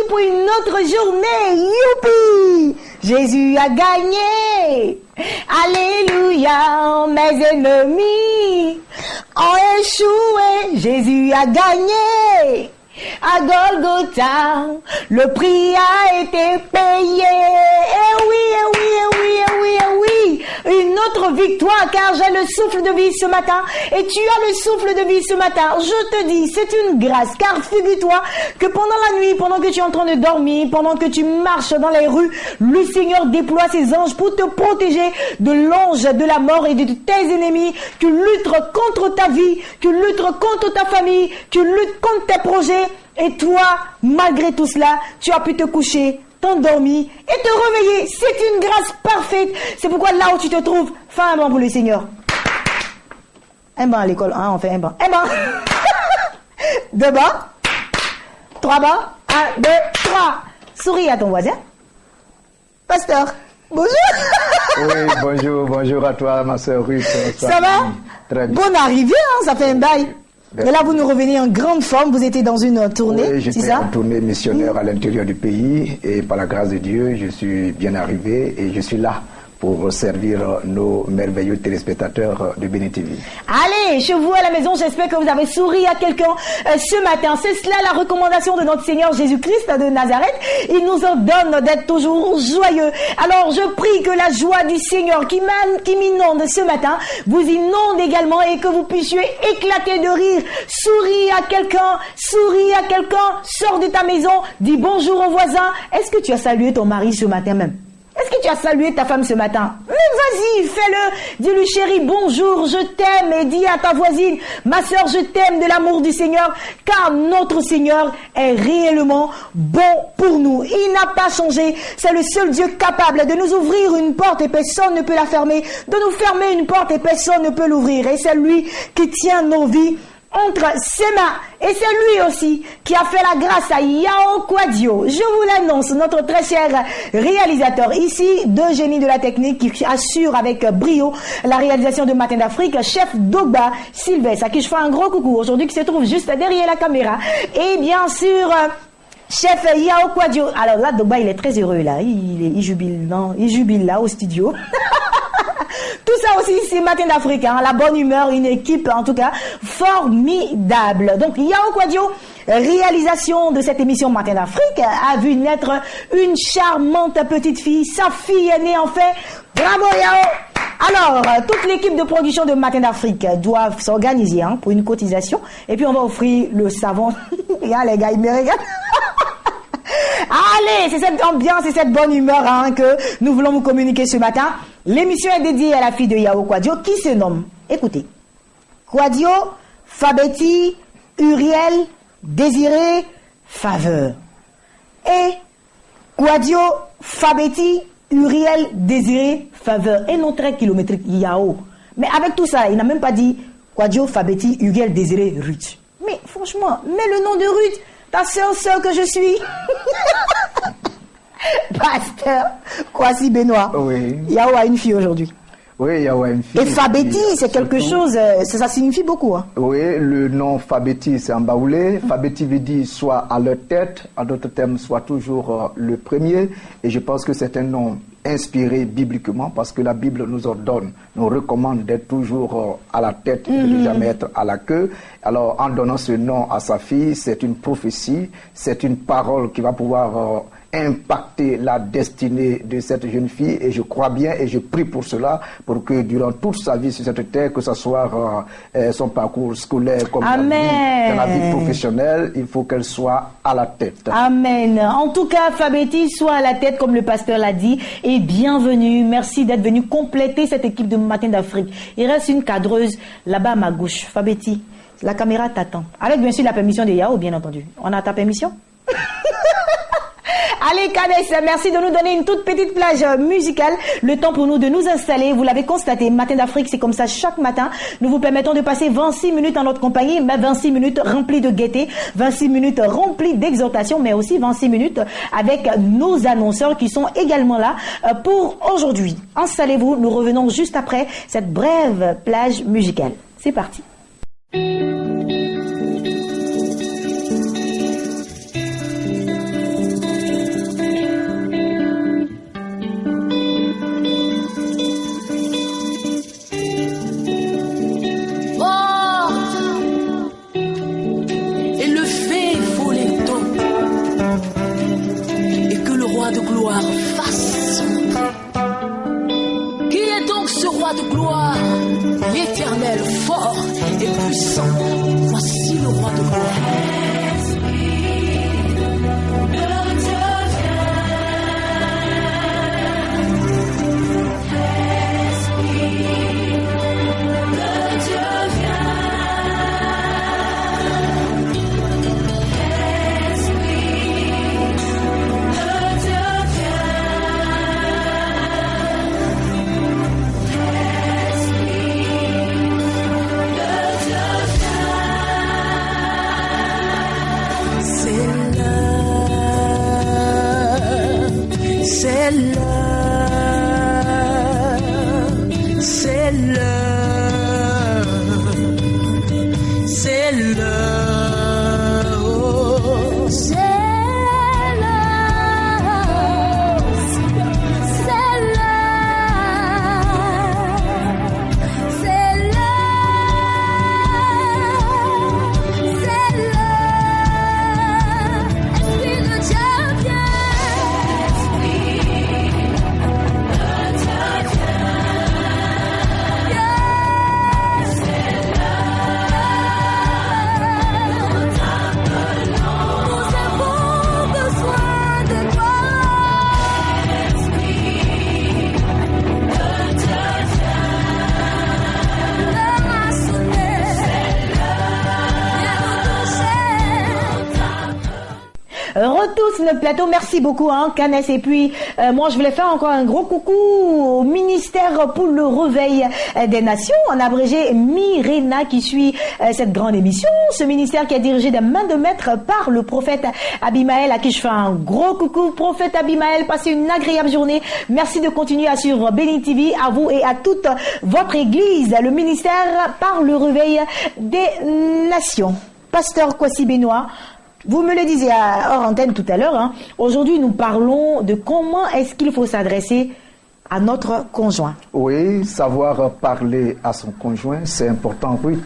pour une autre journée. Youpi! Jésus a gagné. Alléluia, mes ennemis ont échoué. Jésus a gagné. À Golgotha, le prix a été payé. Eh oui, eh oui, eh oui, eh oui, eh oui. Une autre victoire, car j'ai le souffle de vie ce matin. Et tu as le souffle de vie ce matin. Je te dis, c'est une grâce, car figure-toi que pendant la nuit, pendant que tu es en train de dormir, pendant que tu marches dans les rues, le Seigneur déploie ses anges pour te protéger de l'ange de la mort et de tes ennemis. Tu luttes contre ta vie, tu luttes contre ta famille, tu luttes contre tes projets. Et toi, malgré tout cela, tu as pu te coucher, t'endormir et te réveiller. C'est une grâce parfaite. C'est pourquoi là où tu te trouves, fais un banc pour le Seigneur. Un banc à l'école, hein, on fait un banc. Un banc. 2 bancs. 3 bancs. 1, 2, 3. Souris à ton voisin. Pasteur, bonjour. Oui, bonjour à toi, ma soeur Ruth. Ça va? Très bien. Bonne arrivée, hein, ça fait un bail. Et là, vous nous revenez en grande forme. Vous étiez dans une tournée, oui, c'est ça? j'étais en tournée missionnaire à l'intérieur du pays. Et par la grâce de Dieu, je suis bien arrivé et je suis là pour servir nos merveilleux téléspectateurs de Béni TV. Allez, chez vous à la maison, j'espère que vous avez souri à quelqu'un ce matin. C'est cela la recommandation de notre Seigneur Jésus-Christ de Nazareth. Il nous ordonne d'être toujours joyeux. Alors, je prie que la joie du Seigneur qui m'inonde ce matin vous inonde également et que vous puissiez éclater de rire. Souris à quelqu'un, sors de ta maison, dis bonjour au voisin. Est-ce que tu as salué ton mari ce matin même? Est-ce que tu as salué ta femme ce matin? Mais vas-y, fais-le. Dis-lui, chérie, bonjour, je t'aime. Et dis à ta voisine, ma soeur, je t'aime de l'amour du Seigneur. Car notre Seigneur est réellement bon pour nous. Il n'a pas changé. C'est le seul Dieu capable de nous ouvrir une porte et personne ne peut la fermer. De nous fermer une porte et personne ne peut l'ouvrir. Et c'est lui qui tient nos vies entre ses mains. Et c'est lui aussi qui a fait la grâce à Yao Quadio. Je vous l'annonce, notre très cher réalisateur ici, 2 génies de la technique qui assure avec brio la réalisation de Matin d'Afrique, chef Dogba Sylvestre, à qui je fais un gros coucou aujourd'hui, qui se trouve juste derrière la caméra. Et bien sûr, chef Yao Quadio. Alors là, Dogba, il est très heureux là. Il jubile là au studio. Tout ça aussi, c'est Matin d'Afrique, hein, la bonne humeur, une équipe en tout cas formidable. Donc Yao Quadio, réalisation de cette émission Matin d'Afrique, a vu naître une charmante petite fille. Sa fille est née en fait. Bravo Yao! Alors, toute l'équipe de production de Matin d'Afrique doivent s'organiser hein, pour une cotisation. Et puis on va offrir le savon. Regarde les gars, ils me regardent. Allez, c'est cette ambiance et cette bonne humeur hein, que nous voulons vous communiquer ce matin. L'émission est dédiée à la fille de Yao Quadio qui se nomme, écoutez, Quadio, Fabetti, Uriel, Désiré, Faveur. Et Quadio, Fabetti, Uriel, Désiré, Faveur. Et non très kilométrique, Yao. Mais avec tout ça, il n'a même pas dit Quadio, Fabetti, Uriel, Désiré, Ruth. Mais franchement, mets le nom de Ruth. Ta sœur que je suis. Pasteur Kwasi Benoît. Oui. Yao a une fille aujourd'hui. Oui, Yao a une fille. Et Fabetti, c'est quelque chose, ça signifie beaucoup. Hein. Oui, le nom Fabetti, c'est en baoulé. Fabetti veut dire soit à leur tête, en d'autres termes, soit toujours le premier. Et je pense que c'est un nom inspiré bibliquement parce que la Bible nous ordonne, nous recommande d'être toujours à la tête et de ne jamais être à la queue. Alors, en donnant ce nom à sa fille, c'est une prophétie, c'est une parole qui va pouvoir impacter la destinée de cette jeune fille et je crois bien et je prie pour cela, pour que durant toute sa vie sur cette terre, que ce soit son parcours scolaire comme dans la vie professionnelle, il faut qu'elle soit à la tête. Amen. En tout cas, Fabetti soit à la tête comme le pasteur l'a dit et bienvenue. Merci d'être venu compléter cette équipe de Matin d'Afrique. Il reste une cadreuse là-bas à ma gauche. Fabetti, la caméra t'attend. Avec bien sûr la permission de Yao, bien entendu. On a ta permission? Allez, Kadès, merci de nous donner une toute petite plage musicale. Le temps pour nous de nous installer. Vous l'avez constaté, Matin d'Afrique, c'est comme ça chaque matin. Nous vous permettons de passer 26 minutes en notre compagnie, mais 26 minutes remplies de gaieté, 26 minutes remplies d'exhortation, mais aussi 26 minutes avec nos annonceurs qui sont également là pour aujourd'hui. Installez-vous, nous revenons juste après cette brève plage musicale. C'est parti. Éternel, fort et puissant, voici le roi de gloire. Retousse notre plateau, merci beaucoup Canès. Et puis moi je voulais faire encore un gros coucou au ministère pour le réveil des nations, en abrégé Mirena, qui suit cette grande émission. Ce ministère qui est dirigé de main de maître par le prophète Abimaël, à qui je fais un gros coucou. Prophète Abimaël, passez une agréable journée. Merci de continuer à suivre Béni TV, à vous et à toute votre église. Le ministère par le réveil des nations. Pasteur Kwasi Benoît, vous me le disiez hors antenne tout à l'heure, aujourd'hui nous parlons de comment est-ce qu'il faut s'adresser à notre conjoint. Oui, savoir parler à son conjoint, c'est important. Oui,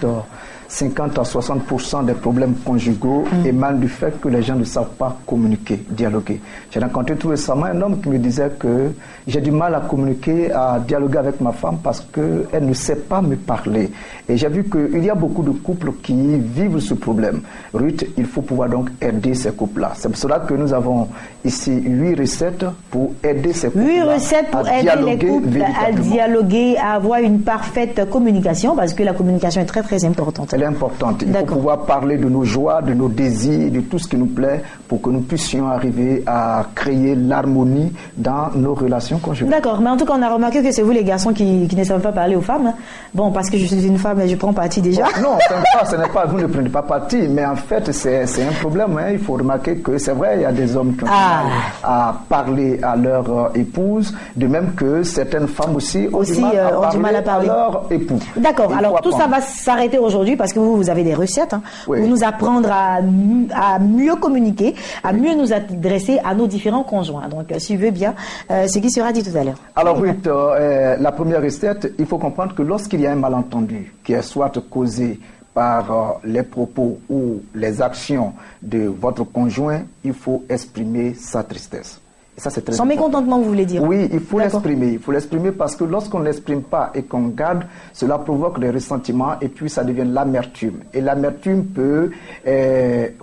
50 à 60% des problèmes conjugaux émanent du fait que les gens ne savent pas communiquer, dialoguer. J'ai rencontré tout récemment un homme qui me disait que j'ai du mal à communiquer, à dialoguer avec ma femme parce qu'elle ne sait pas me parler. Et j'ai vu qu'il y a beaucoup de couples qui vivent ce problème. Ruth, il faut pouvoir donc aider ces couples-là. C'est pour cela que nous avons ici 8 recettes pour aider ces couples-là. 8 recettes pour aider les couples à dialoguer, à avoir une parfaite communication, parce que la communication est très très importante. Elle est importante. Il faut pouvoir parler de nos joies, de nos désirs, de tout ce qui nous plaît pour que nous puissions arriver à créer l'harmonie dans nos relations conjugales. D'accord, mais en tout cas on a remarqué que c'est vous les garçons qui ne savent pas parler aux femmes. Bon, parce que je suis une femme et je prends parti déjà. Bon, non, ce n'est pas, vous ne prenez pas parti, mais en fait c'est un problème. Il faut remarquer que c'est vrai, il y a des hommes qui ont du mal à parler à leur épouse, de même que certaines femmes aussi ont du mal à parler à leur époux. D'accord, alors tout ça va s'arrêter aujourd'hui parce que vous avez des recettes pour nous apprendre à mieux communiquer, à mieux nous adresser à nos différents conjoints. Donc, suivez bien ce qui sera dit tout à l'heure. Alors, Ruth, la première recette, il faut comprendre que lorsqu'il y a un malentendu qui est soit causé par les propos ou les actions de votre conjoint, il faut exprimer sa tristesse. Et ça, c'est très Son mécontentement, vous voulez dire? Oui, il faut l'exprimer. Il faut l'exprimer parce que lorsqu'on ne l'exprime pas et qu'on garde, cela provoque des ressentiments et puis ça devient l'amertume. Et l'amertume peut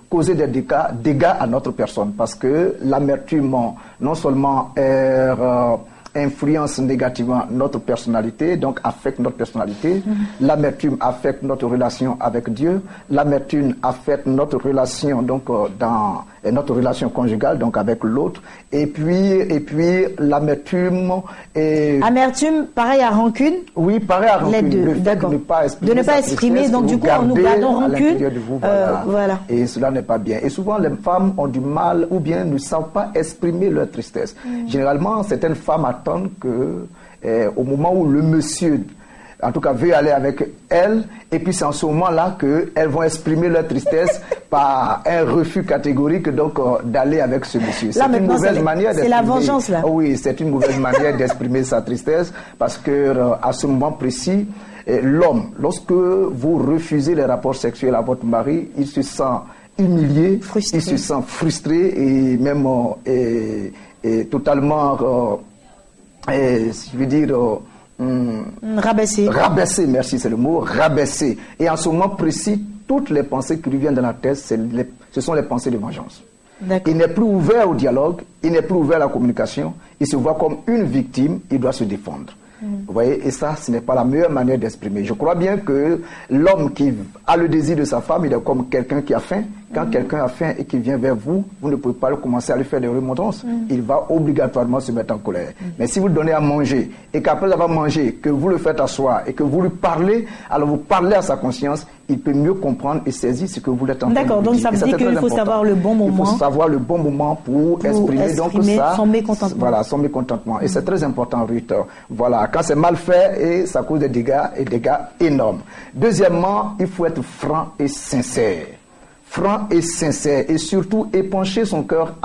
causer des dégâts à notre personne parce que l'amertume, non seulement influence négativement notre personnalité, donc affecte notre personnalité. L'amertume affecte notre relation avec Dieu. L'amertume affecte notre relation donc dans notre relation conjugale, donc avec l'autre. Et puis l'amertume est... Amertume, pareil à rancune? Oui, pareil à rancune. Les deux, d'accord. De ne pas exprimer, donc du coup, nous gardons rancune. Voilà. Et cela n'est pas bien. Et souvent, les femmes ont du mal ou bien ne savent pas exprimer leur tristesse. Généralement, certaines femmes attendent que, au moment où le monsieur, en tout cas, veut aller avec elles, et puis c'est en ce moment-là qu'elles vont exprimer leur tristesse par un refus catégorique, donc d'aller avec ce monsieur. C'est une mauvaise manière d'exprimer. C'est la vengeance, là. Oui, c'est une mauvaise manière d'exprimer sa tristesse, parce que à ce moment précis, l'homme, lorsque vous refusez les rapports sexuels à votre mari, il se sent humilié, il se sent frustré et même totalement, je veux dire, Rabaisser. Rabaisser, merci, c'est le mot, rabaisser. Et en ce moment précis, toutes les pensées qui lui viennent dans la tête, ce sont les pensées de vengeance. Il n'est plus ouvert au dialogue, il n'est plus ouvert à la communication, il se voit comme une victime, il doit se défendre. Vous voyez, et ça, ce n'est pas la meilleure manière d'exprimer. Je crois bien que l'homme qui a le désir de sa femme, il est comme quelqu'un qui a faim. Quand quelqu'un a faim et qu'il vient vers vous, vous ne pouvez pas commencer à lui faire des remontrances. Il va obligatoirement se mettre en colère. Mais si vous le donnez à manger et qu'après avoir mangé, que vous le faites asseoir et que vous lui parlez, alors vous parlez à sa conscience, il peut mieux comprendre et saisir ce que vous êtes en train de dire. D'accord, donc ça veut dire qu'il faut savoir le bon moment. Il faut savoir le bon moment pour exprimer donc ça, son mécontentement. Voilà, son mécontentement. Et c'est très important, Ruth. Voilà, quand c'est mal fait, et ça cause des dégâts énormes. Deuxièmement, il faut être franc et sincère. Franc et sincère, et surtout épancher son cœur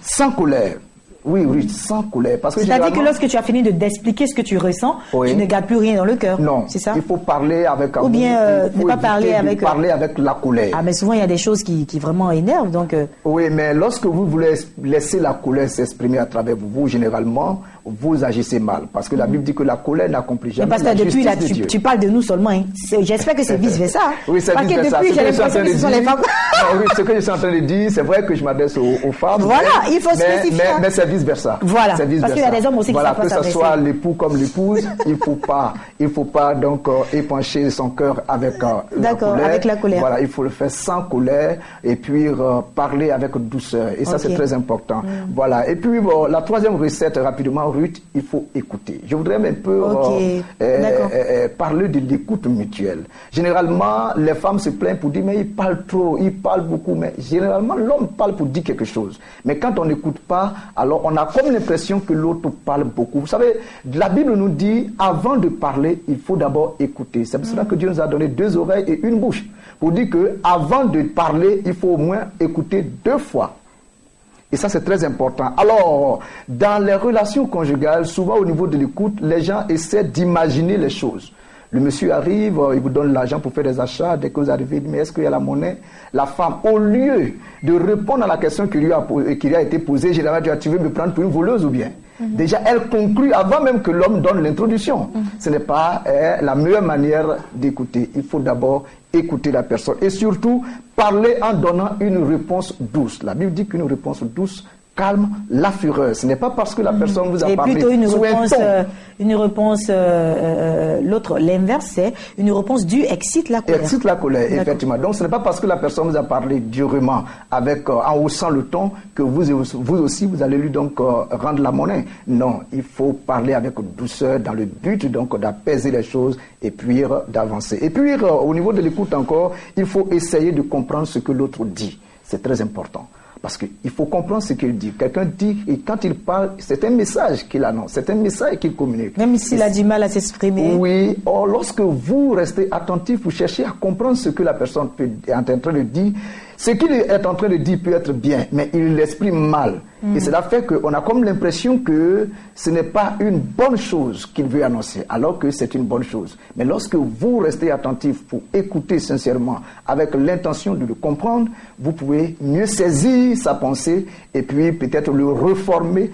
sans colère. Oui, sans colère. C'est-à-dire que lorsque tu as fini d'expliquer ce que tu ressens, tu ne gardes plus rien dans le cœur. Non, c'est ça? Il faut parler avec amour. Ou bien ne pas parler avec... parler avec la colère. Ah, mais souvent il y a des choses qui vraiment énervent, donc... Oui, mais lorsque vous voulez laisser la colère s'exprimer à travers vous, généralement, vous agissez mal. Parce que la Bible dit que la colère n'accomplit jamais la justice depuis là, de Dieu. tu parles de nous seulement. Hein. J'espère que c'est vice-versa. Oui, c'est vice-versa. Parce que depuis, j'ai l'impression que ce sont les femmes. Non, oui, ce que je suis en train de dire, c'est vrai que je m'adresse aux femmes. Voilà, il faut spécifier. Mais c'est vice-versa. Voilà, parce qu'il y a des hommes aussi qui savent pas s'adresser. Que ce soit l'époux comme l'épouse, il faut pas donc épancher son cœur avec la colère. Avec la colère. Voilà, il faut le faire sans colère et puis parler avec douceur. Et ça, c'est très important. Voilà. Et puis, la troisième recette, rapidement, Ruth, il faut écouter. Je voudrais un peu parler de l'écoute mutuelle. Généralement, les femmes se plaignent pour dire, mais il parle trop, il parle beaucoup. Mais généralement, l'homme parle pour dire quelque chose. Mais quand on n'écoute pas, alors on a comme l'impression que l'autre parle beaucoup. Vous savez, la Bible nous dit, avant de parler, il faut d'abord écouter. C'est pour cela que Dieu nous a donné 2 oreilles et une bouche. Pour dire que avant de parler, il faut au moins écouter 2 fois. Et ça, c'est très important. Alors, dans les relations conjugales, souvent au niveau de l'écoute, les gens essaient d'imaginer les choses. Le monsieur arrive, il vous donne l'argent pour faire des achats. Dès que vous arrivez, il dit, mais est-ce qu'il y a la monnaie? La femme, au lieu de répondre à la question qui lui a été posée, généralement, tu veux me prendre pour une voleuse ou bien? Déjà, elle conclut avant même que l'homme donne l'introduction. Ce n'est pas la meilleure manière d'écouter. Il faut d'abord écouter la personne. Et surtout, parler en donnant une réponse douce. La Bible dit qu'une réponse douce calme la fureur. Ce n'est pas parce que la personne vous a parlé. Et plutôt une réponse, l'autre, l'inverse, c'est une réponse due excite la colère. Excite la colère, effectivement. Donc ce n'est pas parce que la personne vous a parlé durement, en haussant le ton, que vous aussi, vous allez lui donc rendre la monnaie. Non, il faut parler avec douceur dans le but donc d'apaiser les choses et puis d'avancer. Et puis au niveau de l'écoute encore, il faut essayer de comprendre ce que l'autre dit. C'est très important. Parce qu'il faut comprendre ce qu'il dit. Quelqu'un dit, et quand il parle, c'est un message qu'il annonce, c'est un message qu'il communique. Même s'il a du mal à s'exprimer. Oui. Or, lorsque vous restez attentif, vous cherchez à comprendre ce que la personne est en train de dire. Ce qu'il est en train de dire peut être bien, mais il l'exprime mal. Et cela fait qu'on a comme l'impression que ce n'est pas une bonne chose qu'il veut annoncer, alors que c'est une bonne chose. Mais lorsque vous restez attentif pour écouter sincèrement, avec l'intention de le comprendre, vous pouvez mieux saisir sa pensée et puis peut-être le reformuler,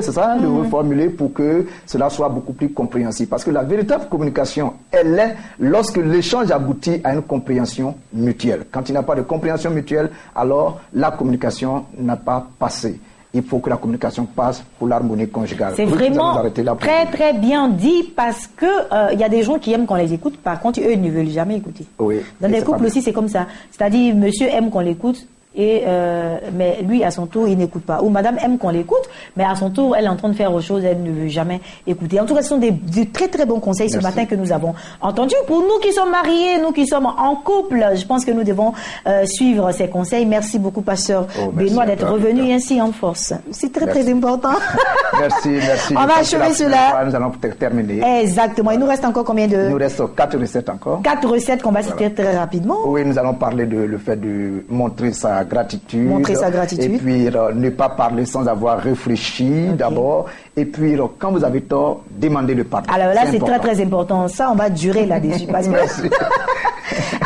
c'est ça, le reformuler pour que cela soit beaucoup plus compréhensible. Parce que la véritable communication, elle est lorsque l'échange aboutit à une compréhension mutuelle. Quand il n'y a pas de compréhension mutuelle, alors la communication n'a pas passé. Il faut que la communication passe pour l'harmonie conjugale. C'est vraiment très très bien dit parce que il y a des gens qui aiment qu'on les écoute, par contre eux ils ne veulent jamais écouter. Oui. Dans des couples aussi c'est comme ça. C'est-à-dire monsieur aime qu'on l'écoute, mais lui à son tour il n'écoute pas, ou madame aime qu'on l'écoute mais à son tour elle est en train de faire autre chose, elle ne veut jamais écouter. En tout cas ce sont des très très bons conseils ce matin que nous avons entendus. Pour nous qui sommes mariés, nous qui sommes en couple, je pense que nous devons suivre ces conseils. Merci beaucoup pasteur Benoît d'être revenu ainsi en force, c'est très très important. Merci. On va achever cela. Nous allons peut-être terminer. Exactement, il nous reste encore combien de... Il nous reste 4 recettes encore. 4 recettes qu'on va citer très rapidement. Oui, nous allons parler le fait de montrer sa gratitude. Montrer sa gratitude. Et puis ne pas parler sans avoir réfléchi d'abord. Et puis quand vous avez tort, demandez le pardon. Alors là, c'est très très important. Ça, on va durer là-dessus. Merci.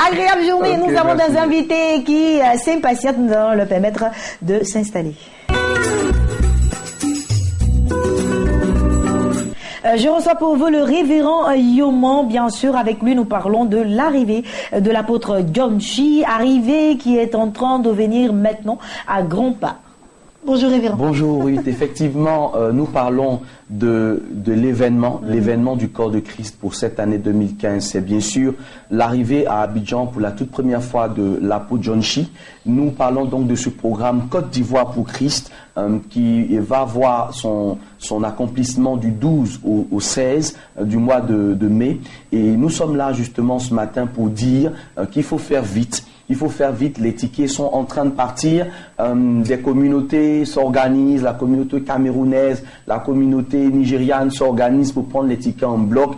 Agréable journée. Nous avons des invités qui s'impatientent. Nous allons leur permettre de s'installer. Je reçois pour vous le révérend Yoman, bien sûr. Avec lui, nous parlons de l'arrivée de l'apôtre John Chi, arrivée qui est en train de venir maintenant à grands pas. Bonjour révérend. Bonjour Ruth, effectivement nous parlons de l'événement, l'événement du corps de Christ pour cette année 2015. C'est bien sûr l'arrivée à Abidjan pour la toute première fois de l'apôtre John Chi. Nous parlons donc de ce programme Côte d'Ivoire pour Christ qui va voir son accomplissement du 12 au 16 du mois de mai. Et nous sommes là justement ce matin pour dire qu'il faut faire vite. Il faut faire vite, les tickets sont en train de partir, des communautés s'organisent, la communauté camerounaise, la communauté nigériane s'organise pour prendre les tickets en bloc.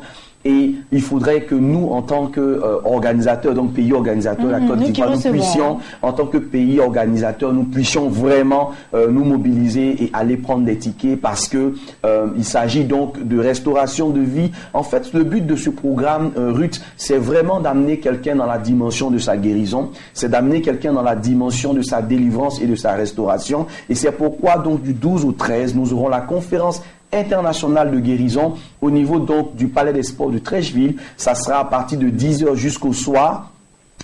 Et il faudrait que nous, en tant qu'organisateurs, donc pays organisateurs, la Côte d'Ivoire, nous puissions, en tant que pays organisateurs, nous puissions vraiment nous mobiliser et aller prendre des tickets parce que il s'agit donc de restauration de vie. En fait, le but de ce programme, Ruth, c'est vraiment d'amener quelqu'un dans la dimension de sa guérison, c'est d'amener quelqu'un dans la dimension de sa délivrance et de sa restauration. Et c'est pourquoi donc du 12 au 13, nous aurons la conférence international de guérison au niveau donc du Palais des Sports de Treichville. Ça sera à partir de 10h jusqu'au soir.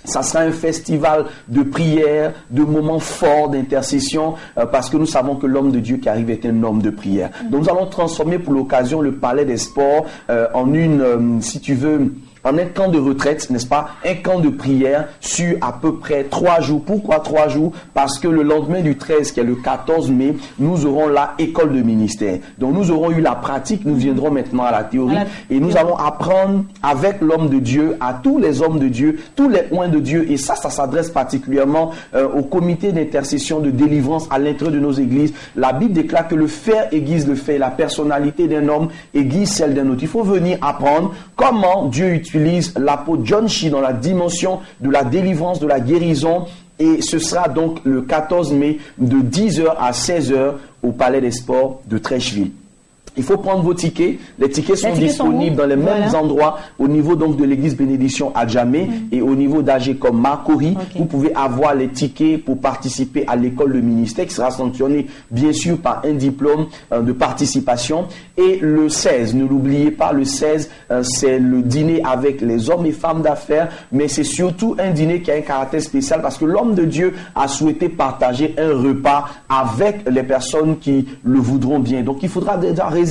Ça sera un festival de prière, de moments forts d'intercession, parce que nous savons que l'homme de Dieu qui arrive est un homme de prière. Donc nous allons transformer pour l'occasion le Palais des Sports en une, si tu veux, en un camp de retraite, n'est-ce pas? Un camp de prière sur à peu près 3 jours. Pourquoi 3 jours? Parce que le lendemain du 13, qui est le 14 mai, nous aurons la école de ministère. Donc nous aurons eu la pratique, nous viendrons maintenant à la théorie et nous allons apprendre avec l'homme de Dieu, à tous les hommes de Dieu, tous les oints de Dieu. Et ça s'adresse particulièrement au comité d'intercession, de délivrance à l'intérieur de nos églises. La Bible déclare que le fer aiguise le fer, la personnalité d'un homme aiguise celle d'un autre. Il faut venir apprendre comment Dieu utilise l'apôtre John Chi dans la dimension de la délivrance, de la guérison. Et ce sera donc le 14 mai de 10h à 16h au Palais des Sports de Treichville. Il faut prendre vos tickets. Les tickets sont disponibles dans les mêmes endroits au niveau donc de l'église Bénédiction à Djamé et au niveau d'AG comme Makori. Vous pouvez avoir les tickets pour participer à l'école de ministère qui sera sanctionnée bien sûr par un diplôme de participation. Et le 16, ne l'oubliez pas, le 16 c'est le dîner avec les hommes et femmes d'affaires, mais c'est surtout un dîner qui a un caractère spécial parce que l'homme de Dieu a souhaité partager un repas avec les personnes qui le voudront bien. Donc il faudra déjà réserver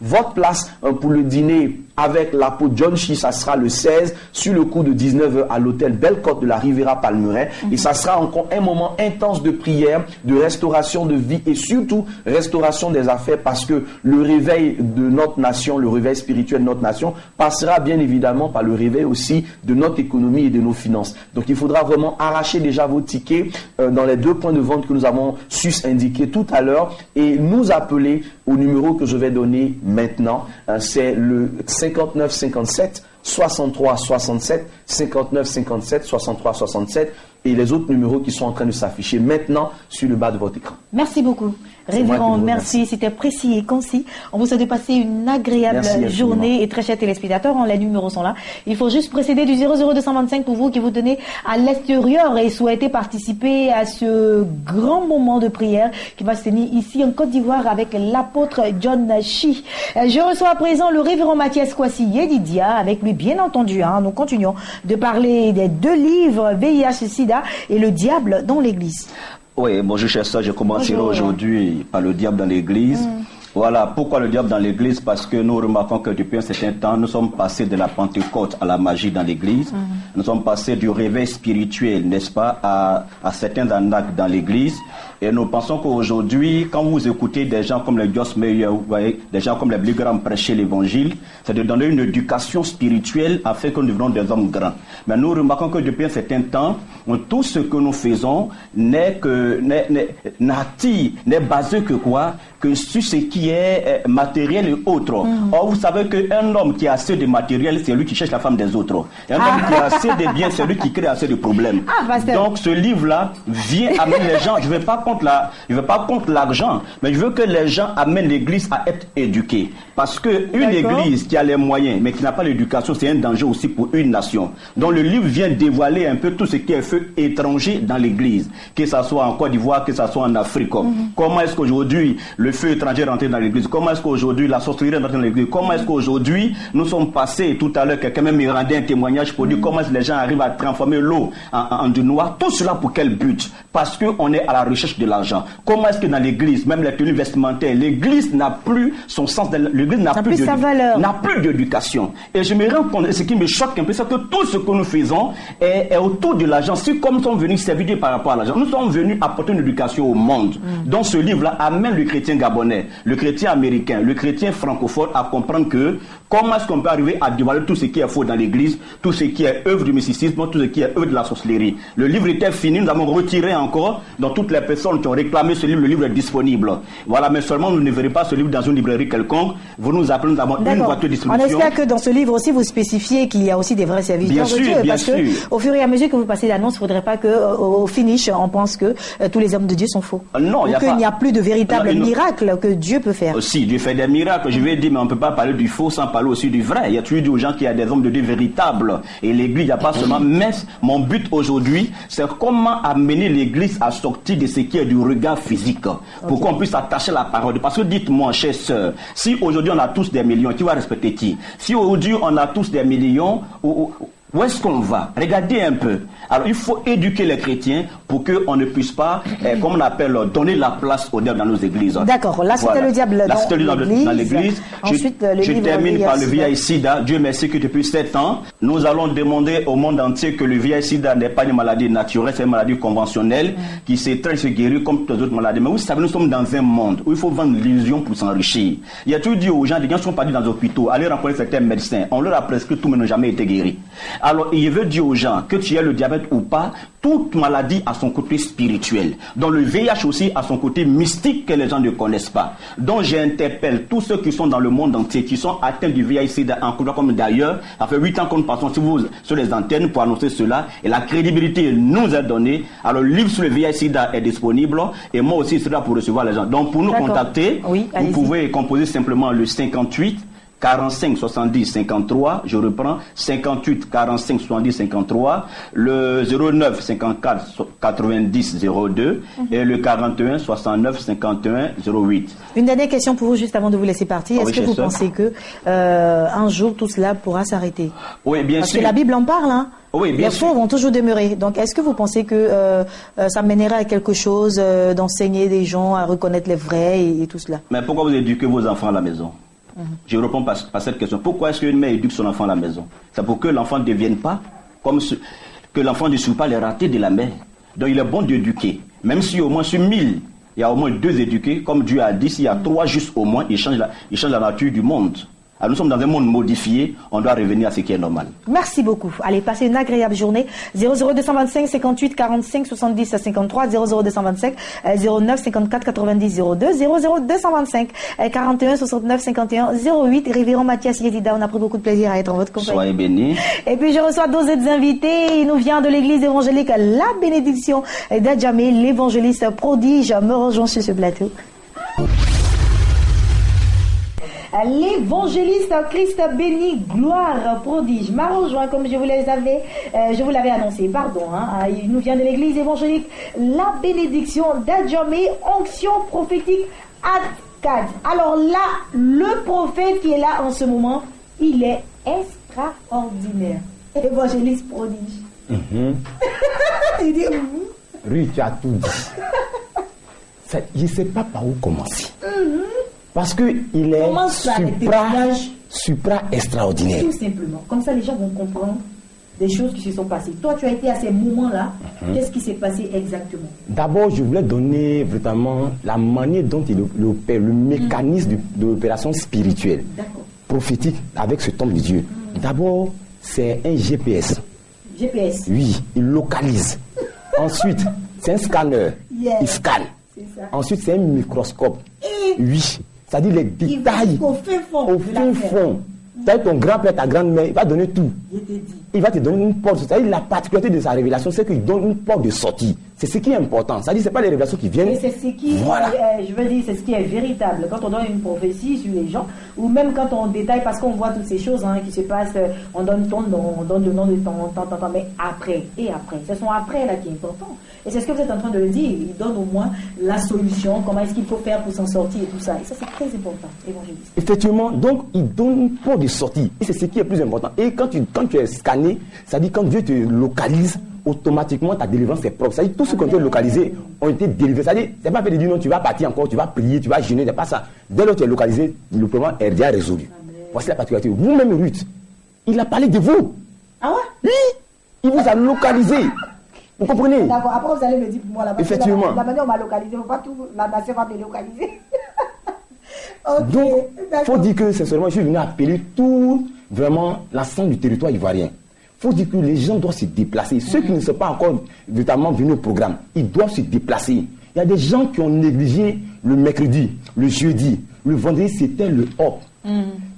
votre place pour le dîner avec l'apôtre John Chi. Ça sera le 16 sur le coup de 19h à l'hôtel Belle-Côte de la Riviera Palmeraie. Et ça sera encore un moment intense de prière, de restauration de vie et surtout restauration des affaires parce que le réveil de notre nation, le réveil spirituel de notre nation passera bien évidemment par le réveil aussi de notre économie et de nos finances. Donc il faudra vraiment arracher déjà vos tickets dans les 2 points de vente que nous avons indiqués tout à l'heure et nous appeler au numéro que je vais donner maintenant. C'est le 59 57 63 67 59 57 63 67 et les autres numéros qui sont en train de s'afficher maintenant sur le bas de votre écran. Merci beaucoup. Révérend, merci. C'était précis et concis. On vous souhaite de passer une agréable journée et très chers téléspectateurs, les numéros sont là. Il faut juste précéder du 00225 pour vous qui vous tenez à l'extérieur et souhaitez participer à ce grand moment de prière qui va se tenir ici en Côte d'Ivoire avec l'apôtre John Chi. Je reçois à présent le révérend Mathias Kwasi Yedidia. Avec lui, bien entendu, nous continuons de parler des 2 livres VIH-Sida et le diable dans l'église. Oui, bonjour chers soeurs, je commencerai aujourd'hui par le diable dans l'église. Voilà, pourquoi le diable dans l'église? Parce que nous remarquons que depuis un certain temps, nous sommes passés de la Pentecôte à la magie dans l'église. Nous sommes passés du réveil spirituel, n'est-ce pas, à certains arnaques dans l'église. Et nous pensons qu'aujourd'hui, quand vous écoutez des gens comme les Joss Meyer, vous voyez, des gens comme les Billy Graham prêcher l'évangile, c'est de donner une éducation spirituelle afin que nous devions des hommes grands. Mais nous remarquons que depuis un certain temps, tout ce que nous faisons n'est basé que quoi? Que sur ce qui est matériel et autre. Or, vous savez qu'un homme qui a assez de matériel, c'est lui qui cherche la femme des autres. Un homme qui a assez de biens, c'est lui qui crée assez de problèmes. Donc, ce livre-là vient amener les gens. Je ne vais pas pas contre l'argent, mais je veux que les gens amènent l'église à être éduqués. Parce que une église qui a les moyens, mais qui n'a pas l'éducation, c'est un danger aussi pour une nation. Donc le livre vient dévoiler un peu tout ce qui est feu étranger dans l'église, que ce soit en Côte d'Ivoire, que ce soit en Afrique. Comment est-ce qu'aujourd'hui le feu étranger est rentré dans l'église? Comment est-ce qu'aujourd'hui la sorcellerie est rentrée dans l'église? Comment est-ce qu'aujourd'hui nous sommes passés, tout à l'heure, quelqu'un même me rendait un témoignage pour dire comment est-ce que les gens arrivent à transformer l'eau en du noir? Tout cela pour quel but? Parce qu'on est à la recherche de l'argent. Comment est-ce que dans l'église, même les tenues vestimentaires, l'église n'a plus son sens, l'église n'a plus sa valeur, n'a plus d'éducation. Et je me rends compte, et ce qui me choque un peu, c'est que tout ce que nous faisons est autour de l'argent. Si comme nous sommes venus servir par rapport à l'argent, nous sommes venus apporter une éducation au monde. Donc ce livre-là amène le chrétien gabonais, le chrétien américain, le chrétien francophone à comprendre que comment est-ce qu'on peut arriver à dévoiler tout ce qui est faux dans l'église, tout ce qui est œuvre du mysticisme, tout ce qui est œuvre de la sorcellerie. Le livre était fini, nous avons retiré encore dans toutes les personnes qui ont réclamé ce livre, le livre est disponible. Voilà, mais seulement vous ne verrez pas ce livre dans une librairie quelconque. Vous nous appelez, nous avons une boîte de distribution. On espère que dans ce livre aussi, vous spécifiez qu'il y a aussi des vrais serviteurs de Dieu. Parce que au fur et à mesure que vous passez l'annonce, il ne faudrait pas qu'au finish, on pense que tous les hommes de Dieu sont faux. Non, ou qu'il n'y a plus de véritables miracles que Dieu peut faire. Si, Dieu fait des miracles. Je vais dire, mais on ne peut pas parler du faux sans parler aussi du vrai. Il y a toujours dit aux gens qu'il y a des hommes de Dieu véritables. Et l'église, il n'y a pas seulement. Mais mon but aujourd'hui, c'est comment amener l'église à sortir de ce qui est du regard physique. Pour qu'on puisse attacher la parole. Parce que dites-moi, chers sœurs, si aujourd'hui on a tous des millions, qui va respecter qui? Si aujourd'hui on a tous des millions, où est-ce qu'on va? Regardez un peu. Alors il faut éduquer les chrétiens pour qu'on ne puisse pas, comme on appelle, donner la place au diable dans nos églises. D'accord, là c'était le diable dans l'église. Ensuite, je termine par le VIH-Sida. Dieu merci que depuis 7 ans, nous allons demander au monde entier que le VIH-Sida n'est pas une maladie naturelle, c'est une maladie conventionnelle qui se traite, se guérit comme toutes les autres maladies. Mais vous savez, nous sommes dans un monde où il faut vendre l'illusion pour s'enrichir. Il y a toujours dit aux gens, des gens sont partis dans les hôpitaux, aller rencontrer certains médecins. On leur a prescrit tout, mais n'ont jamais été guéris. Alors, il veut dire aux gens que tu aies le diabète ou pas, toute maladie a son côté spirituel. Donc le VIH aussi a son côté mystique que les gens ne connaissent pas. Donc j'interpelle tous ceux qui sont dans le monde entier, qui sont atteints du VIH en Côte comme d'ailleurs. Ça fait 8 ans que nous passons sur les antennes pour annoncer cela. Et la crédibilité nous est donnée. Alors le livre sur le VIH-Sida est disponible. Et moi aussi, c'est là pour recevoir les gens. Donc pour nous contacter, vous pouvez composer simplement le 58 45 70 53, je reprends, 58 45 70 53, le 09 54 90 02 et le 41 69 51 08. Une dernière question pour vous juste avant de vous laisser partir. Est-ce que vous pensez que un jour tout cela pourra s'arrêter? Oui, bien sûr. Parce que la Bible en parle, hein. Oui, bien les faux vont toujours demeurer. Donc, est-ce que vous pensez que ça mènerait à quelque chose d'enseigner des gens à reconnaître les vrais et tout cela? Mais pourquoi vous éduquez vos enfants à la maison? Je réponds par cette question. Pourquoi est-ce qu'une mère éduque son enfant à la maison? C'est pour que l'enfant ne devienne pas que l'enfant ne suive pas les ratés de la mère. Donc il est bon d'éduquer. Même si au moins sur 1000, il y a au moins 2 éduqués, comme Dieu a dit, s'il y a 3 juste au moins, il change la nature du monde. Alors nous sommes dans un monde modifié, on doit revenir à ce qui est normal. Merci beaucoup. Allez, passez une agréable journée. 00225 58 45 70 53, 00225 09 54 90 02, 00225 41 69 51 08. Révérend Mathias Yedida, on a pris beaucoup de plaisir à être en votre compagnie. Soyez bénis. Et puis je reçois 2 autres invités. Il nous vient de l'église évangélique La Bénédiction d'Adjamé, l'évangéliste prodige me rejoint sur ce plateau. L'évangéliste Christ béni, gloire, prodige, m'a rejoint comme je vous l'avais annoncé, pardon. Il nous vient de l'église évangélique La Bénédiction d'Adjamé, onction prophétique Adkad. Alors là, le prophète qui est là en ce moment, il est extraordinaire. Évangéliste prodige. Il dit Oui, tu as tout dit. Je ne sais pas par où commencer. Parce qu'il est supra extraordinaire. Tout simplement. Comme ça, les gens vont comprendre des choses qui se sont passées. Toi, tu as été à ces moments-là. Qu'est-ce qui s'est passé exactement? D'abord, je voulais donner vraiment la manière dont il opère, le mécanisme de l'opération spirituelle, prophétique avec ce temple de Dieu. D'abord, c'est un GPS. GPS? Oui, il localise. Ensuite, c'est un scanner. Il scanne. Ensuite, c'est un microscope. Oui. C'est-à-dire les détails au fin fond. C'est-à-dire ton grand-père, ta grand-mère, il va donner tout. Je te dis. il va te donner une porte. C'est-à-dire la particularité de sa révélation, c'est qu'il donne une porte de sortie. C'est ce qui est important. C'est-à-dire c'est pas les révélations qui viennent. Et c'est ce qui, voilà. Je veux dire, c'est ce qui est véritable. Quand on donne une prophétie sur les gens, ou même quand on détaille, parce qu'on voit toutes ces choses qui se passent, on donne ton nom, on donne le nom de ton, mais après, ce sont après là qui est important. Et c'est ce que vous êtes en train de le dire. Il donne au moins la solution, comment est-ce qu'il faut faire pour s'en sortir et tout ça. Et ça, c'est très important, évangéliste. Effectivement, donc il donne une porte de sortie. Et c'est ce qui est plus important. Et quand tu es scanné, c'est-à-dire quand Dieu te localise, automatiquement ta délivrance est propre. C'est-à-dire tous ceux qui ont été localisés ont été délivrés. C'est-à-dire, c'est pas fait de dire non, tu vas partir encore, tu vas prier, tu vas jeûner, c'est pas ça. Dès lors que tu es localisé, le problème est déjà résolu. Amen. Voici la particularité. Vous-même, Ruth, il a parlé de vous. Ah ouais? Oui. Il vous a localisé. Vous comprenez? D'accord. Après, vous allez me dire pour moi là-bas. Effectivement. La manière dont on m'a localisé, on va tout, la nation va me localiser. Okay, donc, il faut dire que sincèrement, je suis venu appeler tout vraiment l'ensemble du territoire ivoirien. Il faut dire que les gens doivent se déplacer. Ceux qui ne sont pas encore notamment venus au programme, ils doivent se déplacer. Il y a des gens qui ont négligé le mercredi, le jeudi, le vendredi, c'était le hop.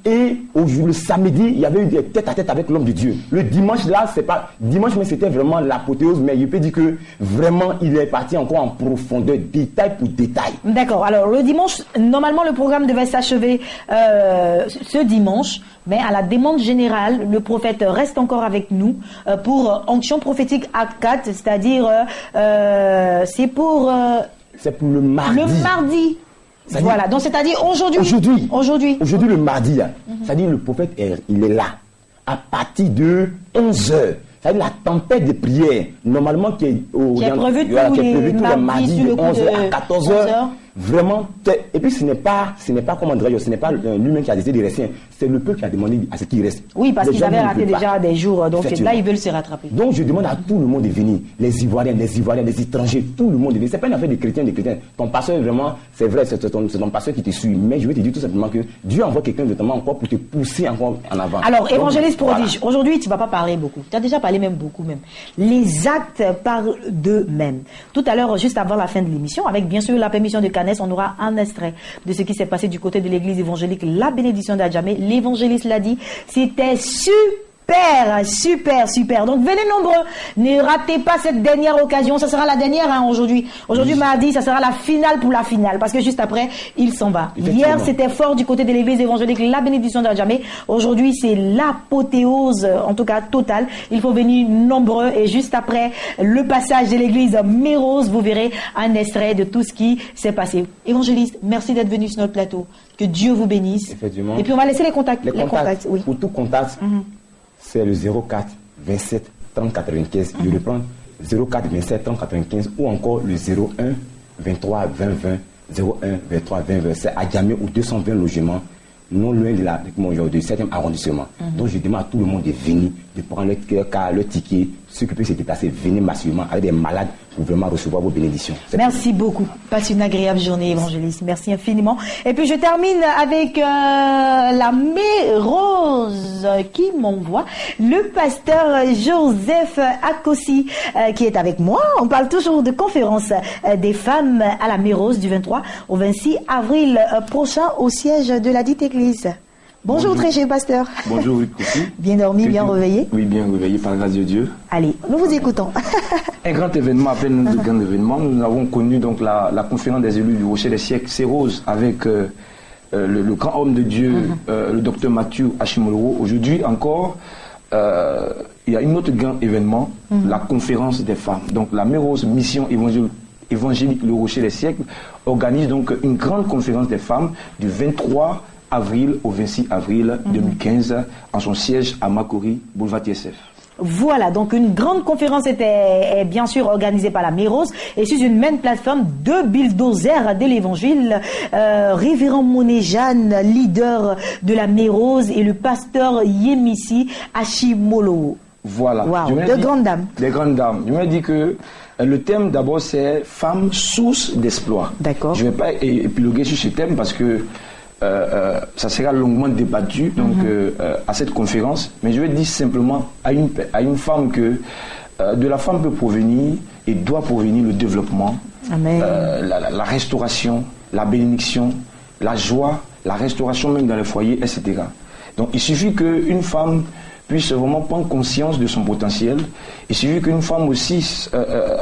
Et le samedi, il y avait eu des tête-à-tête avec l'homme de Dieu. Le dimanche, là, c'est pas dimanche, mais c'était vraiment l'apothéose. Mais je peux dire que vraiment, il est parti encore en profondeur, détail pour détail. D'accord. Alors, le dimanche, normalement, le programme devait s'achever ce dimanche. Mais à la demande générale, le prophète reste encore avec nous pour onction prophétique acte 4, c'est-à-dire c'est pour le mardi. Le mardi. Voilà, donc c'est-à-dire aujourd'hui. Aujourd'hui, le mardi, c'est-à-dire le prophète, il est là, à partir de 11h. C'est-à-dire la tempête de prière, normalement, qui est prévue tous les mardis de 11h à 14h. Vraiment, et puis ce n'est pas comment dire, ce n'est pas lui-même qui a décidé de rester, c'est le peuple qui a demandé à ce qu'il reste. Oui, parce qu'ils avaient raté déjà des jours, donc là ils veulent se rattraper. Donc je demande à tout le monde de venir, les Ivoiriens, les étrangers, tout le monde de venir. C'est pas une affaire de chrétiens, Ton pasteur vraiment, c'est vrai, c'est ton pasteur qui te suit, mais je veux te dire tout simplement que Dieu envoie quelqu'un de temps encore pour te pousser encore en avant. Alors, évangéliste prodige, aujourd'hui tu vas pas parler beaucoup, tu as déjà parlé même beaucoup même. Les actes parlent d'eux-mêmes. Tout à l'heure, juste avant la fin de l'émission, avec bien sûr la permission de on aura un extrait de ce qui s'est passé du côté de l'église évangélique, la bénédiction d'Adjamé. L'évangéliste l'a dit, c'était super. Donc venez nombreux, ne ratez pas cette dernière occasion, ça sera la dernière aujourd'hui. Aujourd'hui mardi, ça sera la finale pour la finale, parce que juste après, il s'en va. Hier, c'était fort du côté de l'église évangélique, la bénédiction d'Adjamé. Aujourd'hui, c'est l'apothéose, en tout cas totale. Il faut venir nombreux et juste après le passage de l'église Mérose, vous verrez un extrait de tout ce qui s'est passé. Évangéliste, merci d'être venu sur notre plateau. Que Dieu vous bénisse. Effectivement. Et puis on va laisser les contacts. Les contacts, oui. Pour tout contact, c'est le 04 27 30 95. Je reprends 04 27 30 95 ou encore le 01 23 20 20 01 23 20 20. C'est à Djamé ou 220 logements, non loin de du 7e arrondissement. Donc je demande à tout le monde de venir, de prendre le ticket, ceux qui peuvent se déplacer, venir massivement avec des malades pour vraiment recevoir vos bénédictions. Merci beaucoup. Passe une agréable journée, évangéliste. Merci infiniment. Et puis je termine avec la Mérose qui m'envoie le pasteur Joseph Akossi qui est avec moi. On parle toujours de conférence des femmes à la Mérose du 23 au 26 avril prochain au siège de la dite église. Bonjour, très cher pasteur. Bonjour, oui, Kofi. Bien dormi, bien réveillé? Oui, bien réveillé, par grâce de Dieu. Allez, nous vous écoutons. Un grand événement, appelle-nous de grand événement. Nous avons connu donc la conférence des élus du Rocher des siècles, c'est Rose, avec le grand homme de Dieu, le docteur Mathieu Hachimoloro. Aujourd'hui encore, il y a un autre grand événement, la conférence des femmes. Donc la Mérose Mission évangélique le Rocher des siècles organise donc une grande conférence des femmes du 23 avril au 26 avril 2015 en son siège à Makori, boulevard TSF. Voilà, donc une grande conférence est bien sûr organisée par la Mérose et sur une même plateforme de bulldozers de l'évangile, révérend Moné-Jeanne, leader de la Mérose, et le pasteur Yemisi Hachimoloro. Voilà. Wow, de grandes dames. Des grandes dames. Je me dis que le thème d'abord c'est femmes source d'exploit. D'accord. Je ne vais pas épiloguer sur ce thème parce que ça sera longuement débattu donc, à cette conférence, mais je vais dire simplement à une femme que de la femme peut provenir et doit provenir le développement, la restauration, la bénédiction, la joie, la restauration même dans les foyers, etc. Donc il suffit qu'une femme puisse vraiment prendre conscience de son potentiel. Il suffit qu'une femme aussi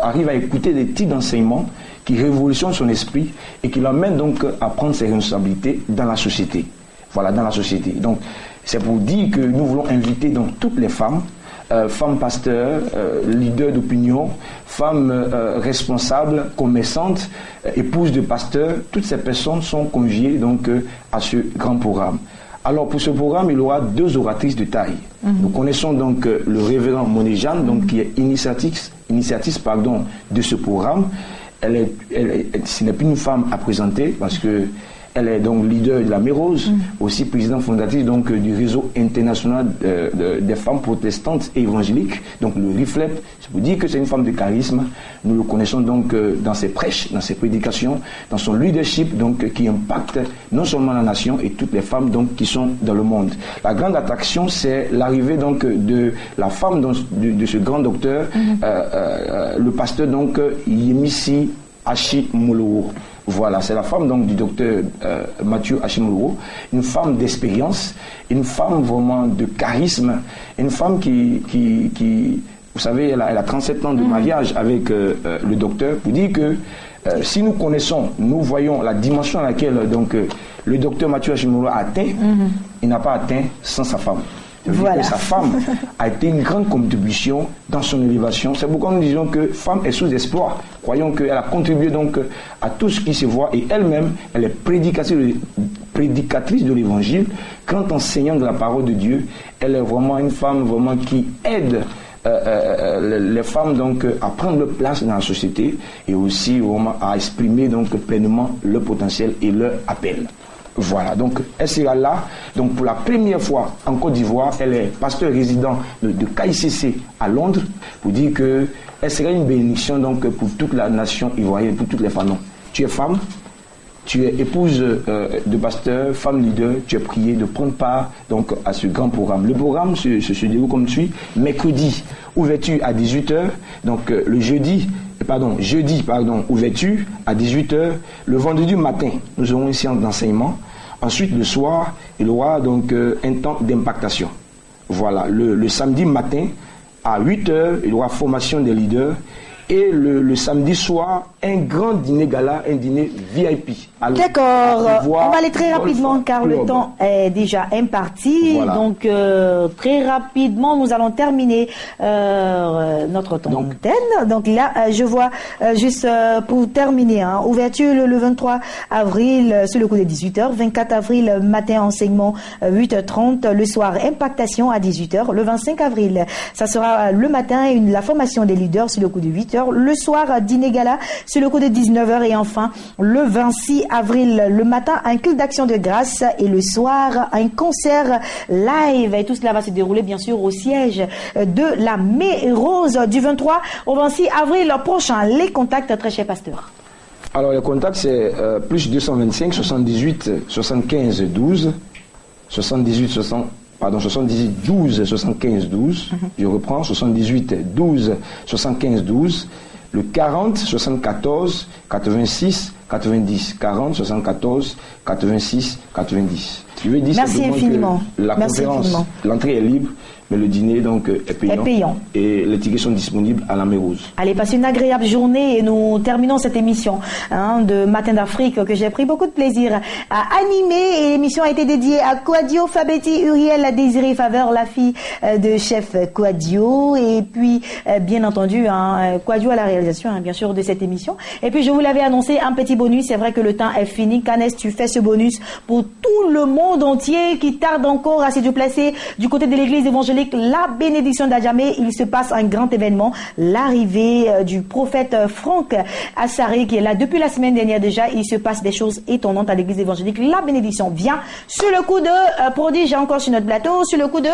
arrive à écouter des titres d'enseignement qui révolutionnent son esprit et qui l'amènent donc à prendre ses responsabilités dans la société. Voilà, dans la société. Donc, c'est pour dire que nous voulons inviter donc toutes les femmes, femmes pasteurs, leaders d'opinion, femmes responsables, commerçantes, épouses de pasteurs, toutes ces personnes sont conviées donc à ce grand programme. Alors pour ce programme, il y aura 2 oratrices de taille. Nous connaissons donc le révérend Moné Jeanne, donc qui est initiatrice de ce programme. Ce n'est plus une femme à présenter parce que elle est donc leader de la Mérose, aussi présidente fondatrice donc du réseau international des femmes protestantes et évangéliques, donc le RIFLEP. C'est pour dire que c'est une femme de charisme. Nous le connaissons donc dans ses prêches, dans ses prédications, dans son leadership donc qui impacte non seulement la nation et toutes les femmes donc qui sont dans le monde. La grande attraction, c'est l'arrivée donc de la femme de ce grand docteur, le pasteur donc Yemisi Ashimolowo. Voilà, c'est la femme donc du docteur Mathieu Ashimolowo, une femme d'expérience, une femme vraiment de charisme, une femme qui vous savez, elle a 37 ans de mariage avec le docteur, pour dire que si nous connaissons, nous voyons la dimension à laquelle donc le docteur Mathieu Ashimolowo a atteint, il n'a pas atteint sans sa femme. Voilà. Sa femme a été une grande contribution dans son élévation. C'est pourquoi nous disons que femme est sous espoir. Croyons qu'elle a contribué donc à tout ce qui se voit et elle-même, elle est prédicatrice de l'évangile. Quand enseignante de la parole de Dieu, elle est vraiment une femme vraiment qui aide les femmes donc à prendre leur place dans la société et aussi vraiment à exprimer donc pleinement leur potentiel et leur appel. Voilà, donc elle sera là. Donc pour la première fois en Côte d'Ivoire, elle est pasteur résident de KICC à Londres, pour dire que elle sera une bénédiction donc pour toute la nation ivoirienne, pour toutes les femmes. Tu es femme, tu es épouse de pasteur, femme leader, tu es priée de prendre part donc à ce grand programme. Le programme se déroule comme suit: mercredi, ouverture à 18h, donc le jeudi, ouverture à 18h. Le vendredi matin, nous aurons une séance d'enseignement. Ensuite, le soir, il y aura donc un temps d'impactation. Voilà, le samedi matin, à 8h, il y aura formation des leaders. Et le samedi soir, un grand dîner gala, un dîner VIP. D'accord, on va aller très rapidement car le temps est déjà imparti. Voilà. Donc très rapidement, nous allons terminer notre temps d'antenne. Donc là, je vois juste pour terminer, ouverture le 23 avril sur le coup de 18h, 24 avril matin enseignement 8h30, le soir impactation à 18h, le 25 avril ça sera le matin la formation des leaders sur le coup de 8h, le soir dîner gala sur le coup de 19h et enfin le 26 avril le matin un culte d'action de grâce et le soir un concert live et tout cela va se dérouler bien sûr au siège de la Mérose du 23 au 26 avril prochain. Les contacts, très cher pasteur. Alors les contacts c'est plus 225 78 75 12 78 12 75 12. Je reprends 78 12 75 12. Le 40 74 86 90. 40 74 86 90. Je veux dire merci infiniment. Que la conférence, l'entrée est libre, mais le dîner donc est payant. Et les tickets sont disponibles à la Mérose. Allez, passez une agréable journée et nous terminons cette émission de Matin d'Afrique que j'ai pris beaucoup de plaisir à animer. Et l'émission a été dédiée à Kouadio Fabeti Uriel Désiré Faveur, la fille de chef Kouadio. Et puis, bien entendu, Kouadio à la réalisation, bien sûr, de cette émission. Et puis, je vous l'avais annoncé, un petit bonus. C'est vrai que le temps est fini. Canès, tu fais ce bonus pour tout le monde entier qui tarde encore à se déplacer du côté de l'église évangélique. La bénédiction d'Adjamé, il se passe un grand événement, l'arrivée du prophète Franck Assaré qui est là depuis la semaine dernière déjà. Il se passe des choses étonnantes à l'église évangélique. La bénédiction vient sur le coup de prodige encore sur notre plateau, sur le coup de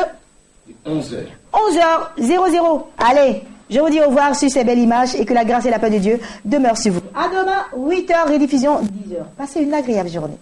11h. 11h00. Allez, je vous dis au revoir sur ces belles images et que la grâce et la paix de Dieu demeurent sur vous. À demain, 8h, rediffusion 10h. Passez une agréable journée.